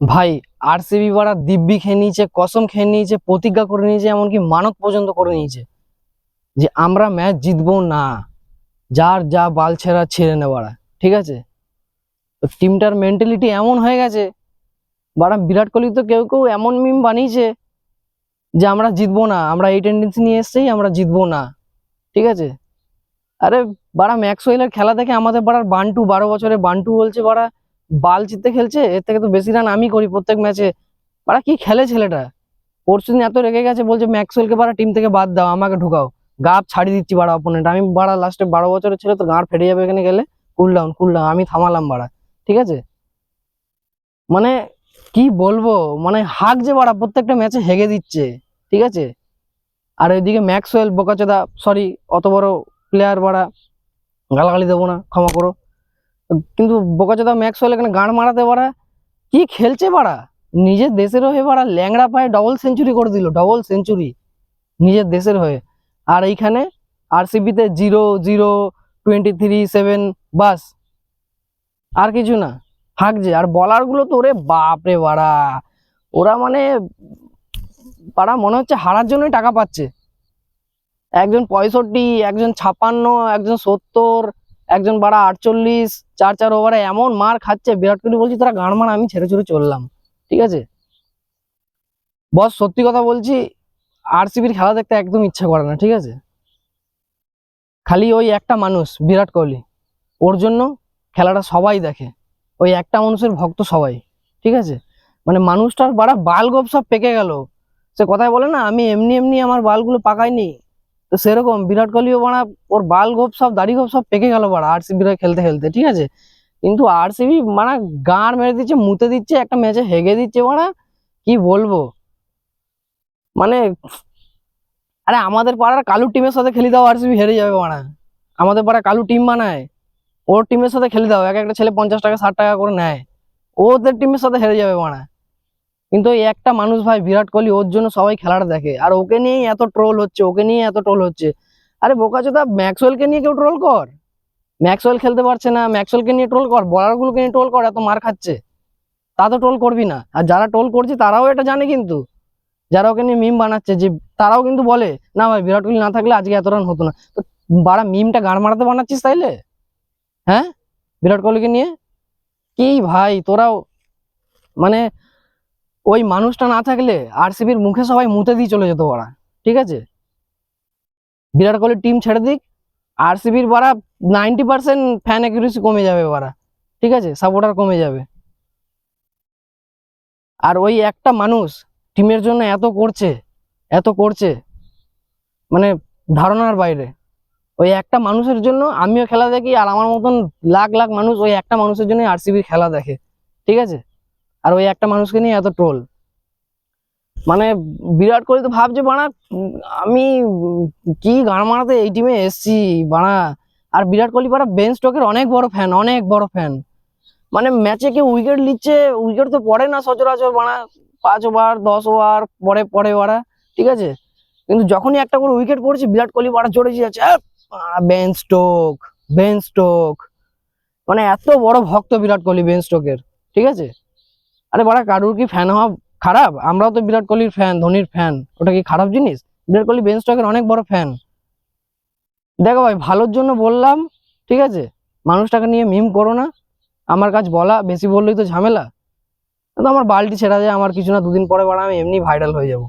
ভাই আরসিবি বাড়া দিব্যি খেয়ে নিয়েছে, কসম খেয়ে নিয়েছে, প্রতিজ্ঞা করে নিয়েছে, এমনকি মানত পর্যন্ত করে নিয়েছে যে আমরা ম্যাচ জিতবো না, যার যা বাল ছেঁড়া ছেড়ে নে বাড়া। ঠিক আছে, তো টিমটার মেন্টালিটি এমন হয়ে গেছে বাড়া। বিরাট কোহলি তো কেউ কেউ এমন মিম বানিয়েছে যে আমরা জিতবো না, আমরা এই টেন্ডেন্সি নিয়ে এসেছি আমরা জিতবো না। ঠিক আছে, আরে বাড়া ম্যাক্সওয়েলের খেলা দেখে আমাদের বাড়ার বান্টু, 12 বছরের বান্টু বলছে বাড়া বাল জিততে খেলছে, এর থেকে তো বেশি রান আমি করি প্রত্যেক ম্যাচে। বাড়া কি খেলে ছেলেটা, পরশুদিন এত রেগে গেছে, বলছে ম্যাক্সওয়েলকে বাড়া টিম থেকে বাদ দাও, আমাকে ঢুকাও, গাপ ছাড়ি দিচ্ছি বাড়া অপোনেন্ট। আমি বাড়া লাস্টে 12 বছরের ছেলে তো গাঁড় ফেটে যাবে এখানে গেলে, কুল ডাউন কুল ডাউন, আমি থামালাম বাড়া। ঠিক আছে, মানে কি বলবো, মানে হাক যে বাড়া প্রত্যেকটা ম্যাচে হেগে দিচ্ছে। ঠিক আছে, আর ওইদিকে ম্যাক্সওয়েল বোকাচোদা, সরি অত বড় প্লেয়ার বাড়া, গালাগালি দেবো না, ক্ষমা করো, কিন্তু বোকাচোদা ম্যাক্সওয়েল এখানে গাঁড় মারাতে বাড়া কি খেলছে বাড়া। নিজের দেশের হয়ে বাড়া ল্যাংড়া পায়ে ডবল সেঞ্চুরি করে দিল, ডবল সেঞ্চুরি নিজের দেশের হয়ে। আর এইখানে আরসিবিতে 0-0, 23-7, বাস, আর কিছু না, হাঁকছে। আর বলার গুলো তো ওরে বাপ রে বাড়া, ওরা মানে পাড়া মনে হচ্ছে হারার জন্যই টাকা পাচ্ছে। একজন 65, একজন 56, একজন 70, একজন বাড়া 48, 4-4 ওভারে এমন মার খাচ্ছে। বিরাট কোহলি বলছি তোরা গান মার, আমি ছেড়ে ছুড়ে চললাম। ঠিক আছে বস, সত্যি কথা বলছি, আরসিবির খেলা দেখতে একদম ইচ্ছা করে না। ঠিক আছে, খালি ওই একটা মানুষ বিরাট কোহলি, ওর জন্য খেলাটা সবাই দেখে, ওই একটা মানুষের ভক্ত সবাই। ঠিক আছে, মানে মানুষটার বাড়া বাল গোপ সব পেকে গেল। সে কথায় বলে না, আমি এমনি এমনি আমার বালগুলো পাকাইনি, তো সেরকম বিরাট কোহলিও বাড়া ওর বাল গোপ সব, দাড়ি গোপ সব পেকে গেল বাড়া আরসিবি খেলতে খেলতে। ঠিক আছে, কিন্তু আরসিবি মানে গাঁড় মেরে দিচ্ছে, মুতে দিচ্ছে, একটা ম্যাচে হেগে দিচ্ছে বাড়া, কি বলবো মানে। আরে আমাদের পাড়ার কালু টিমের সাথে খেলে দাও, আরসিবি হেরে যাবে বাড়া। আমাদের পাড়া কালু টিম বানায়, ওর টিমের সাথে খেলে দাও, এক একটা ছেলে 50 টাকা 60 টাকা করে নেয়, ওদের টিমের সাথে হেরে যাবে মানা। কিন্তু এই একটা মানুষ ভাই বিরাট কোহলি, ওর জন্য সবাই খেলাটা দেখে, আর ওকে নিয়েই এত ট্রোল হচ্ছে, ওকে নিয়ে এত ট্রোল হচ্ছে। আরে বোকাচোদা, ম্যাক্সওয়েলকে নিয়ে কেউ ট্রোল কর, ম্যাক্সওয়েল খেলতে পারছে না, ম্যাক্সওয়েলকে নিয়ে ট্রোল কর, বলার গুলোকে নিয়ে ট্রোল কর, এত মার খাচ্ছে তা তো ট্রোল করবি না। আর যারা ট্রোল করছে তারাও এটা জানে, কিন্তু যারা ওকে নিয়ে মিম বানাচ্ছে যে, তারাও কিন্তু বলে না ভাই বিরাট কোহলি না থাকলে আজকে এত রান হতো না। তো বাড়া মিমটা গান মারাতে বানাচ্ছিস তাইলে, হ্যাঁ, বিরাট কোহলিকে নিয়ে কি ভাই তোরাও, মানে ওই মানুষটা না থাকলে আরসিবির মুখে সবাই মুতে দিয়ে চলে যেত ওরা। ঠিক আছে, বিরাট কোহলি টিম ছেড়ে দিক, আরসিবির বারা 90% ফ্যান অ্যাকুরেসি কমে যাবে ওরা। ঠিক আছে, সাপোর্টার কমে যাবে। আর ওই একটা মানুষ টিমের জন্য এত করছে, এত করছে, মানে ধারণার বাইরে। ওই একটা মানুষের জন্য আমিও খেলা দেখি, আর আমার মতন লাখ লাখ মানুষ ওই একটা মানুষের জন্য আরসিবির খেলা দেখে। ঠিক আছে, আর ওই একটা মানুষকে নিয়ে এত ট্রোল, মানে বিরাট কোহলি তো ভাবছে বানা আমি কি গান মারাতে এই টিমে এসছি বানা। আর বিরাট কোহলি বানা বেন স্টোকের অনেক বড় ফ্যান, অনেক বড় ফ্যান। মানে ম্যাচে কেউ উইকেট নিচ্ছে, উইকেট তো পড়ে না সচরাচর বানা, 5 ওভার 10 ওভার পরে পরে বাড়া। ঠিক আছে, কিন্তু যখনই একটা করে উইকেট পড়ছে বিরাট কোহলি বাড়া চড়ে যাচ্ছে, বেন স্টোক, বেন স্টোক, মানে এত বড় ভক্ত বিরাট কোহলি বেন স্টোকের। ঠিক আছে, আরে বাড়া কারুর কি ফ্যান হওয়া খারাপ? আমরাও তো বিরাট কোহলির ফ্যান, ধোনির ফ্যান, ওটা কি খারাপ জিনিস? বিরাট কোহলি বেন স্টকের অনেক বড় ফ্যান। দেখো ভাই, ভালোর জন্য বললাম। ঠিক আছে, মানুষটাকে নিয়ে মিম করো না, আমার কাজ বলা, বেশি বললেই তো ঝামেলা। তো আমার বালটি ছেড়া যায়, আমার কিছু না, দুদিন পরে বাড়া আমি এমনি ভাইরাল হয়ে যাবো।